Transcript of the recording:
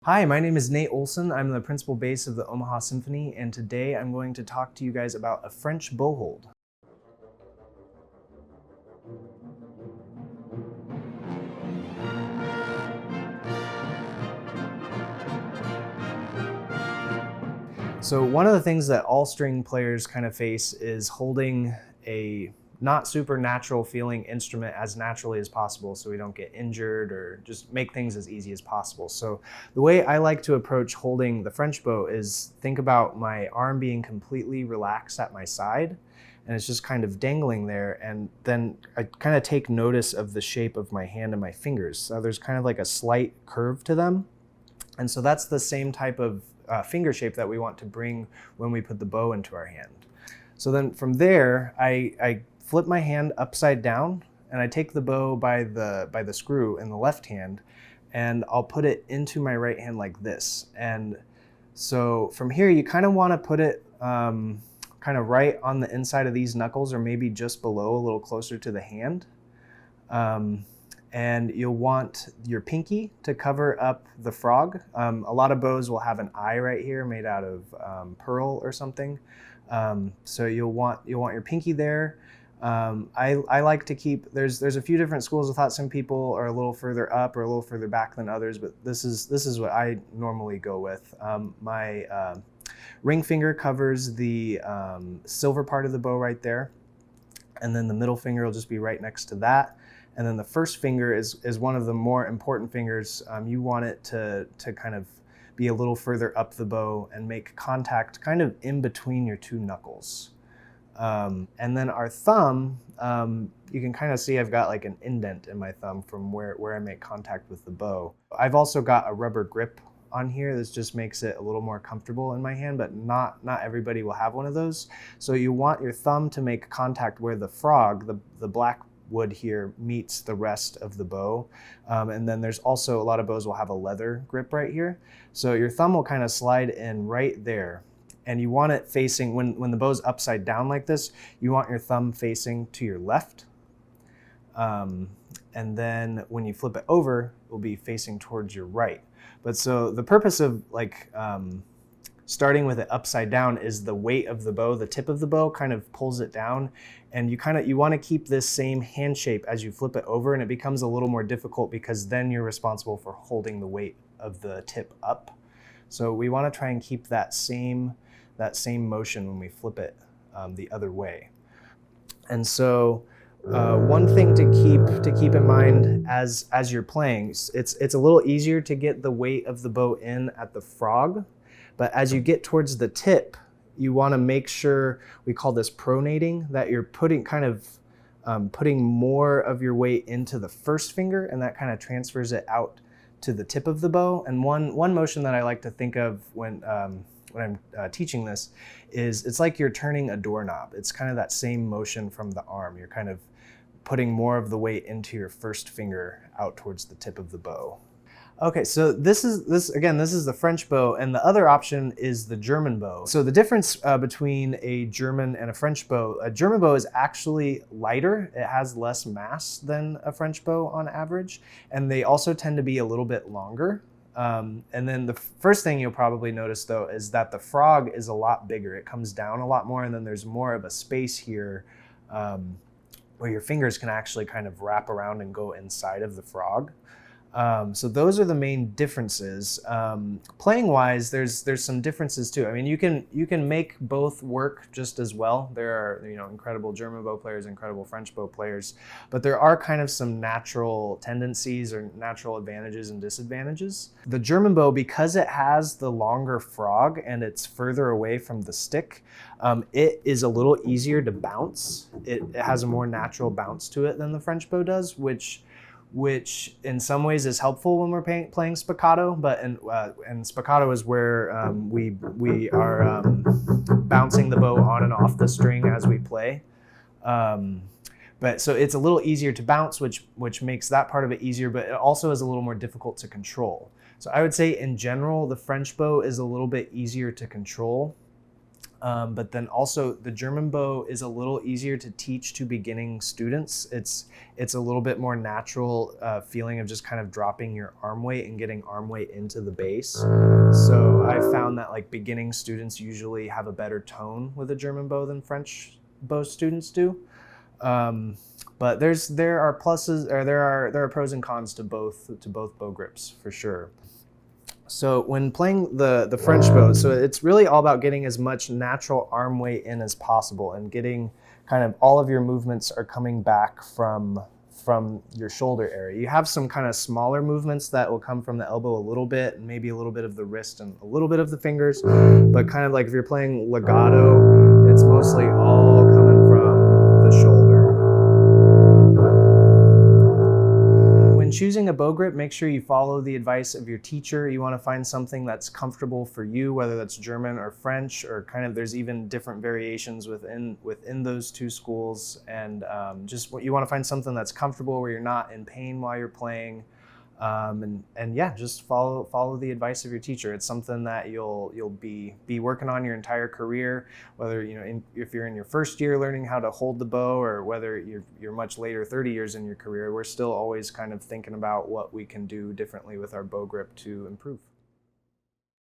Hi, my name is Nate Olson. I'm the principal bass of the Omaha Symphony, and today I'm going to talk to you guys about a French bow hold. So one of the things that all string players kind of face is holding a not super natural feeling instrument as naturally as possible so we don't get injured or just make things as easy as possible. So the way I like to approach holding the French bow is think about my arm being completely relaxed at my side and it's just kind of dangling there, and then I kind of take notice of the shape of my hand and my fingers. So there's kind of like a slight curve to them. And so that's the same type of finger shape that we want to bring when we put the bow into our hand. So then from there, I flip my hand upside down and I take the bow by the screw in the left hand and I'll put it into my right hand like this. And so from here, you kind of want to put it kind of right on the inside of these knuckles or maybe just below, a little closer to the hand. And you'll want your pinky to cover up the frog. A lot of bows will have an eye right here made out of pearl or something. So you'll want your pinky there. I like to keep, there's a few different schools of thought. Some people are a little further up or a little further back than others, but this is what I normally go with. My ring finger covers the silver part of the bow right there. And then the middle finger will just be right next to that. And then the first finger is one of the more important fingers. You want it to kind of be a little further up the bow and make contact kind of in between your two knuckles. And then our thumb, you can kind of see I've got like an indent in my thumb from where I make contact with the bow. I've also got a rubber grip on here. This just makes it a little more comfortable in my hand, but not everybody will have one of those. So you want your thumb to make contact where the frog, the black wood here, meets the rest of the bow. And then there's also a lot of bows will have a leather grip right here. So your thumb will kind of slide in right there. And you want it facing, when the bow's upside down like this, you want your thumb facing to your left. And then when you flip it over, it will be facing towards your right. But so the purpose of starting with it upside down is the weight of the bow, the tip of the bow kind of pulls it down, and you want to keep this same hand shape as you flip it over, and it becomes a little more difficult because then you're responsible for holding the weight of the tip up. So we want to try and keep that same motion when we flip it the other way. And so one thing to keep in mind as you're playing, it's a little easier to get the weight of the bow in at the frog, but as you get towards the tip, you want to make sure, we call this pronating, that you're putting putting more of your weight into the first finger, and that kind of transfers it out to the tip of the bow. And one motion that I like to think of when I'm teaching this is it's like you're turning a doorknob. It's kind of that same motion from the arm. You're kind of putting more of the weight into your first finger out towards the tip of the bow. Okay, so this is the French bow, and the other option is the German bow. So the difference between a German and a French bow, a German bow is actually lighter. It has less mass than a French bow on average, and they also tend to be a little bit longer. And then the first thing you'll probably notice though is that the frog is a lot bigger. It comes down a lot more, and then there's more of a space here where your fingers can actually kind of wrap around and go inside of the frog. So those are the main differences. Playing wise, there's some differences too. I mean, you can make both work just as well. There are incredible German bow players, incredible French bow players, but there are kind of some natural tendencies or natural advantages and disadvantages. The German bow, because it has the longer frog and it's further away from the stick, it is a little easier to bounce. It has a more natural bounce to it than the French bow does, which in some ways is helpful when we're playing spiccato, but and spiccato is where we are bouncing the bow on and off the string as we play. But so it's a little easier to bounce, which makes that part of it easier, but it also is a little more difficult to control. So I would say in general, the French bow is a little bit easier to control. But then also the German bow is a little easier to teach to beginning students. It's a little bit more natural feeling of just kind of dropping your arm weight and getting arm weight into the bass. So I found that like beginning students usually have a better tone with a German bow than French bow students do. But there are pluses, or there are pros and cons to both bow grips for sure. So when playing the French bow, so it's really all about getting as much natural arm weight in as possible and getting kind of all of your movements are coming back from your shoulder area. You have some kind of smaller movements that will come from the elbow a little bit, and maybe a little bit of the wrist and a little bit of the fingers, but kind of like if you're playing legato, it's mostly all coming from the shoulder. When choosing a bow grip, make sure you follow the advice of your teacher. You want to find something that's comfortable for you, whether that's German or French, or kind of there's even different variations within those two schools. And just what you want to find something that's comfortable where you're not in pain while you're playing. And yeah, just follow the advice of your teacher. It's something that you'll be working on your entire career, whether if you're in your first year learning how to hold the bow, or whether you're much later, 30 years in your career. We're still always kind of thinking about what we can do differently with our bow grip to improve.